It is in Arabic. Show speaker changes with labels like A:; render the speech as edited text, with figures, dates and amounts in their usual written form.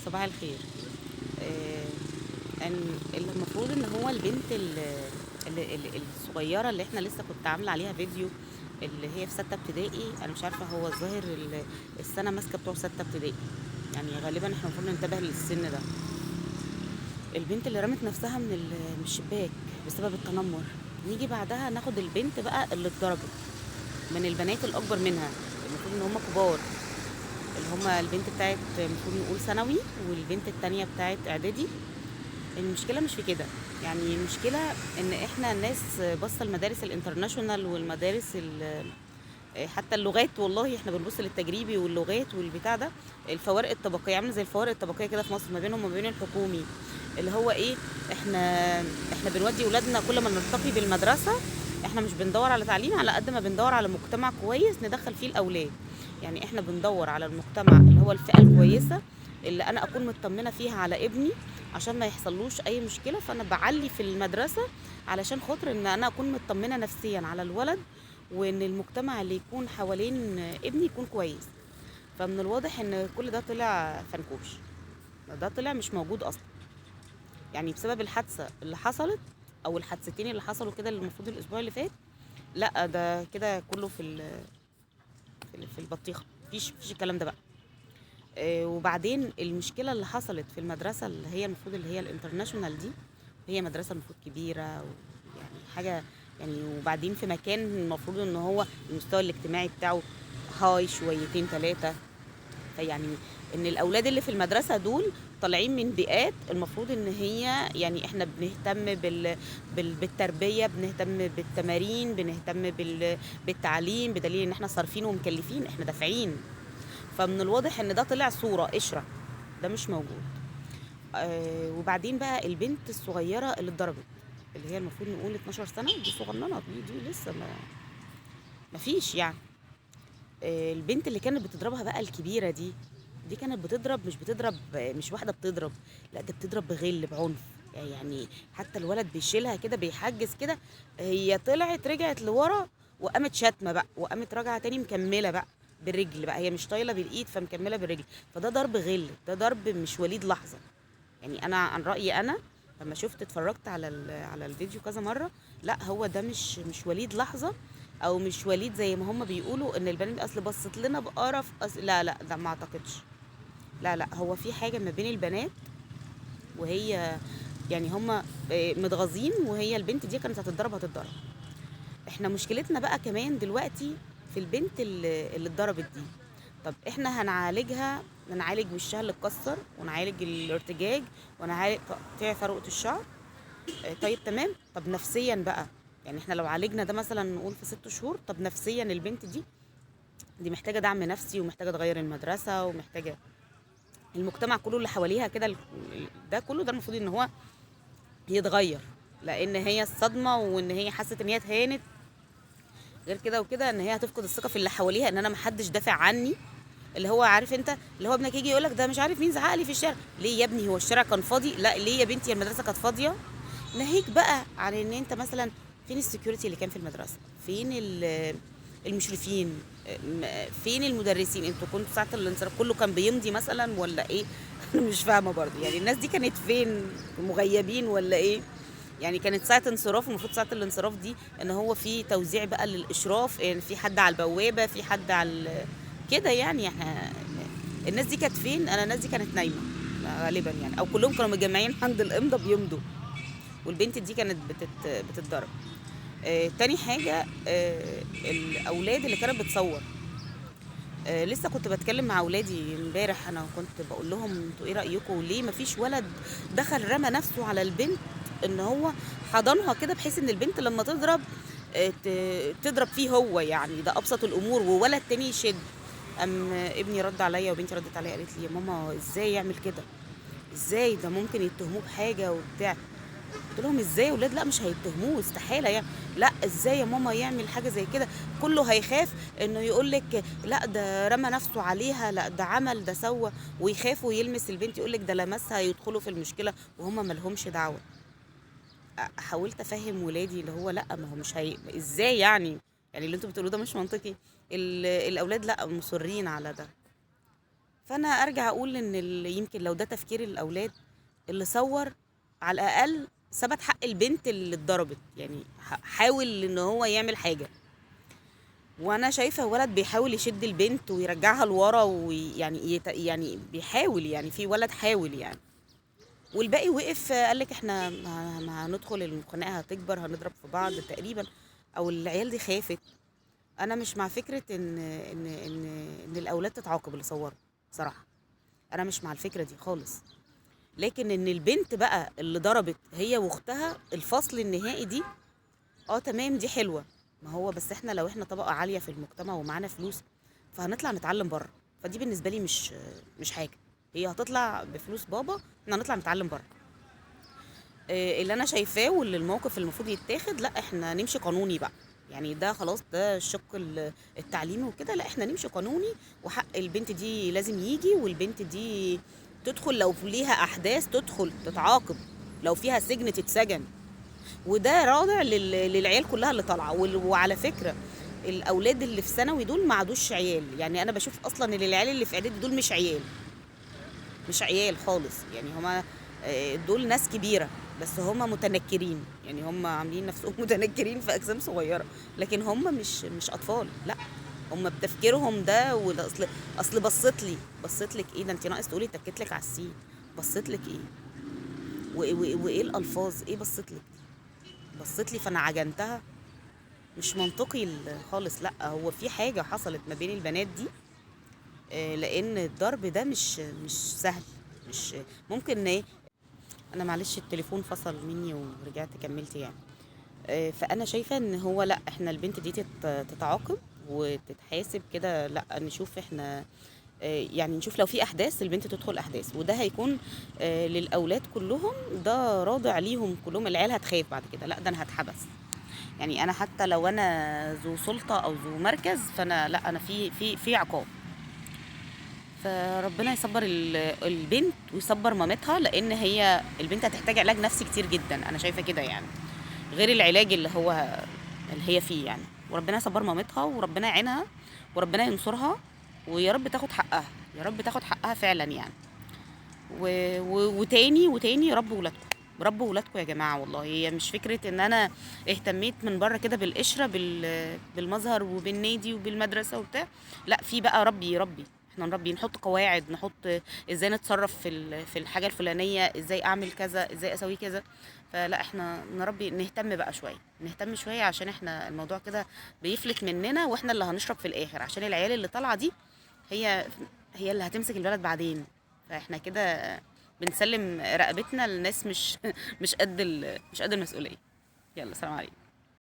A: صباح الخير. المفروض ان هو البنت الصغيره اللي احنا لسه كنت عامله عليها فيديو، اللي هي في 6 ابتدائي. انا مش عارفه، هو الظاهر السنه ماسكه بتوع 6 ابتدائي، يعني غالبا احنا المفروض ننتبه للسن ده. البنت اللي رمت نفسها من الشباك بسبب التنمر. نيجي بعدها ناخد البنت بقى اللي اتضربت من البنات الاكبر منها، المفروض ان هم كبار، اللي هما البنت بتاعت المفروض نقول ثانوي، والبنت التانية بتاعت اعدادي. المشكلة مش في كده، يعني المشكلة ان احنا الناس باصة المدارس الانترناشونال والمدارس حتى اللغات، والله احنا بنبص للتجريبي واللغات والبتاع ده. الفوارق الطبقية عاملة زي الفوارق الطبقية كده في مصر ما بينهم وما بين الحكومي، اللي هو ايه، احنا بنودي ولادنا كل ما نرتقي بالمدرسة. احنا مش بندور على تعليم على قد ما بندور على مجتمع كويس ندخل فيه الاولاد. يعني احنا بندور على المجتمع اللي هو الفئة الكويسة، اللي انا اكون مطمنة فيها على ابني عشان ما يحصلوش اي مشكلة. فانا بعلي في المدرسة علشان خاطر ان انا اكون مطمنة نفسيا على الولد، وان المجتمع اللي يكون حوالين ابني يكون كويس. فمن الواضح ان كل ده طلع فنكوش، ده طلع مش موجود اصلا. يعني بسبب الحادثة اللي حصلت، او الحادثتين اللي حصلوا كده اللي المفروض الاسبوع اللي فات، لا ده كده كله في البطيخة. مفيش الكلام ده بقى. وبعدين المشكلة اللي حصلت في المدرسة اللي هي المفروض اللي هي الانترناشونال دي، هي مدرسة المفروض كبيرة ويعني حاجة، يعني وبعدين في مكان المفروض ان هو المستوى الاجتماعي بتاعه هاي شويتين تلاتة. فيعني ان الاولاد اللي في المدرسة دول طالعين من بيئات المفروض ان هي، يعني احنا بنهتم بالتربية، بنهتم بالتمارين، بنهتم بالتعليم، بدليل ان احنا صارفين ومكلفين، احنا دافعين. فمن الواضح ان ده طلع صورة قشرة، ده مش موجود. وبعدين بقى البنت الصغيرة اللي اتضربت، اللي هي المفروض نقول 12 سنة، دي صغننة، دي لسه ما فيش يعني. البنت اللي كانت بتضربها بقى الكبيرة دي كانت بتضرب، مش بتضرب، مش واحدة بتضرب، لا ده بتضرب بغل بعنف. يعني حتى الولد بيشيلها كده بيحجز كده، هي طلعت رجعت لورا وقامت شاتمة بقى، وقامت راجعة تاني مكملة بقى بالرجل بقى، هي مش طايلة بالايد فمكملة بالرجل. فده ضرب غل، ده ضرب مش وليد لحظة. يعني انا عن رأيي انا لما شفت اتفرجت على الفيديو كذا مرة، لا هو ده مش وليد لحظة، او مش وليد زي ما هم بيقولوا ان البنات اصل بصت لنا بقرف لا لا، ده ما اعتقدش. لا لا، هو في حاجة ما بين البنات، وهي يعني هم متغاظين، وهي البنت دي كانت هتتضرب. احنا مشكلتنا بقى كمان دلوقتي في البنت اللي اتضربت دي. طب احنا هنعالجها، نعالج وشها اللي اتكسر، ونعالج الارتجاج، ونعالج تقطيع فروة الشعر. طيب تمام، طب نفسيا بقى، يعني احنا لو عالجنا ده مثلا نقول في 6 شهور، طب نفسيا البنت دي محتاجة دعم نفسي، ومحتاجة تغير المدرسة، ومحتاجة المجتمع كله اللي حواليها كده، ده كله ده المفروض ان هو يتغير، لان هي الصدمة، وان هي حست ان هي اتهانت. غير كده وكده ان هي هتفقد الثقة في اللي حواليها، ان انا محدش دافع عني. اللي هو عارف انت، اللي هو ابنك يجي يقولك ده مش عارف مين زعق لي في الشارع، ليه يا ابني هو الشارع كان فاضي؟ لا، ليه يا بنتي المدرسة كانت فاضية. ناهيك بقى عن ان انت مثلا فين السكيورتي اللي كان في المدرسه، فين المشرفين، فين المدرسين؟ انتوا كنتوا ساعه الانصراف كله كان بيمضي مثلا ولا ايه؟ انا مش فاهمه برضه، يعني الناس دي كانت فين؟ مغيبين ولا ايه؟ يعني كانت ساعه انصراف، المفروض ساعه الانصراف دي ان هو في توزيع بقى للاشراف، يعني في حد على البوابه، في حد على كده. يعني احنا الناس دي كانت فين؟ انا الناس دي كانت نايمه غالبا يعني، او كلهم كانوا متجمعين عند الامضه بيمضوا، والبنت دي كانت بتتضرب. تاني حاجة، الأولاد اللي كانت بتصور. لسه كنت بتكلم مع أولادي امبارح، أنا كنت بقول لهم انتوا إيه رأيكم، ليه مفيش ولد دخل رمى نفسه على البنت، إن هو حضنها كده بحيث إن البنت لما تضرب تضرب فيه هو، يعني ده أبسط الأمور، وولد تاني يشد. ابني رد عليا وبنتي ردت عليا قالت لي يا ماما ازاي يعمل كده، ازاي ده ممكن يتهموه بحاجة وبتاع. قلت لهم ازاي يا ولاد؟ لا مش هيتهموه، استحاله يعني. لا ازاي يا ماما يعمل حاجه زي كده؟ كله هيخاف انه يقول لك لا ده رمى نفسه عليها، لا ده عمل، ده سوى، ويخاف ويلمس البنت يقول لك ده لمسها، يدخلوا في المشكله وهم مالهمش دعوه. حاولت افهم ولادي اللي هو لا، ما هو مش ازاي يعني، يعني اللي انتوا بتقولوه ده مش منطقي. الاولاد لا مصرين على ده. فانا ارجع اقول ان يمكن لو ده تفكير الاولاد اللي صور، على الاقل ثبت حق البنت اللي اتضربت، يعني حاول ان هو يعمل حاجه. وانا شايفه ولد بيحاول يشد البنت ويرجعها لورا، ويعني يعني بيحاول، يعني في ولد حاول يعني. والباقي وقف قال لك احنا ما هندخل الخناقه هتكبر هنضرب في بعض تقريبا، او العيال دي خافت. انا مش مع فكره ان الاولاد تتعاقب اللي صوروا، بصراحه انا مش مع الفكره دي خالص. لكن ان البنت بقى اللي ضربت هي واختها الفصل النهائي دي، اه تمام دي حلوه. ما هو بس احنا لو احنا طبقه عاليه في المجتمع ومعانا فلوس، فهنطلع نتعلم بره. فدي بالنسبه لي مش حاجه. هي هتطلع بفلوس بابا، احنا هنطلع نتعلم بره. اللي انا شايفاه واللي الموقف اللي المفروض يتاخد، لا احنا نمشي قانوني بقى. يعني ده خلاص، ده الشق التعليمي وكده، لا احنا نمشي قانوني. وحق البنت دي لازم يجي، والبنت دي تدخل لو ليها احداث تدخل تتعاقب، لو فيها سجن تتسجن. وده رادع للعيال كلها اللي طالعه. وعلى فكره الاولاد اللي في ثانوي دول ما عادوش عيال. يعني انا بشوف اصلا ان العيال اللي في اعدادي دول مش عيال، مش عيال خالص. يعني هما دول ناس كبيرة، بس هما متنكرين. يعني هما عاملين نفسهم متنكرين في أجسام صغيرة، لكن هما مش أطفال، لا. هما بتفكيرهم ده. اصل بصيت لك ايه؟ ده انت ناقص تقولي اتكيت لك على السين. بصيت لك ايه؟ وايه الالفاظ؟ ايه بصيت لك؟ بصيت لي فانا عجنتها. مش منطقي خالص. لا، هو في حاجة حصلت ما بين البنات دي. لان الضرب ده مش سهل. مش ممكن ايه. انا معلش التليفون فصل مني ورجعت كملت يعني. فانا شايفه ان هو لا، احنا البنت دي تتعاقب وتتحاسب كده. لا نشوف احنا يعني نشوف لو في احداث البنت تدخل احداث، وده هيكون للاولاد كلهم. ده راضع ليهم كلهم. العيال هتخاف بعد كده، لا ده انا هتحبس. يعني انا حتى لو انا ذو سلطه او ذو مركز، فانا لا، انا في عقاب. فربنا يصبر البنت ويصبر مامتها، لان هي البنت هتحتاج علاج نفسي كتير جدا، انا شايفه كده يعني، غير العلاج اللي هي فيه يعني. وربنا يصبر مامتها، وربنا يعينها، وربنا ينصرها، ويا رب تاخد حقها. يا رب تاخد حقها فعلا يعني. وتاني ربوا ولادكم. ربوا ولادكم يا جماعه. والله هي مش فكره ان انا اهتميت من بره كده بالقشره بالمظهر وبالنادي وبالمدرسه وبتاع. لا، في بقى ربي. احنا نربي، نحط قواعد، نحط ازاي نتصرف في الحاجه الفلانيه، ازاي اعمل كذا، ازاي اسوي كذا. فلا احنا نربي، نهتم بقى شويه، نهتم شويه، عشان احنا الموضوع كده بيفلت مننا، واحنا اللي هنشرب في الاخر، عشان العيال اللي طالعه دي هي هي اللي هتمسك البلد بعدين. فاحنا كده بنسلم رقبتنا لناس مش مش قد المسؤوليه. يلا، سلام عليكم.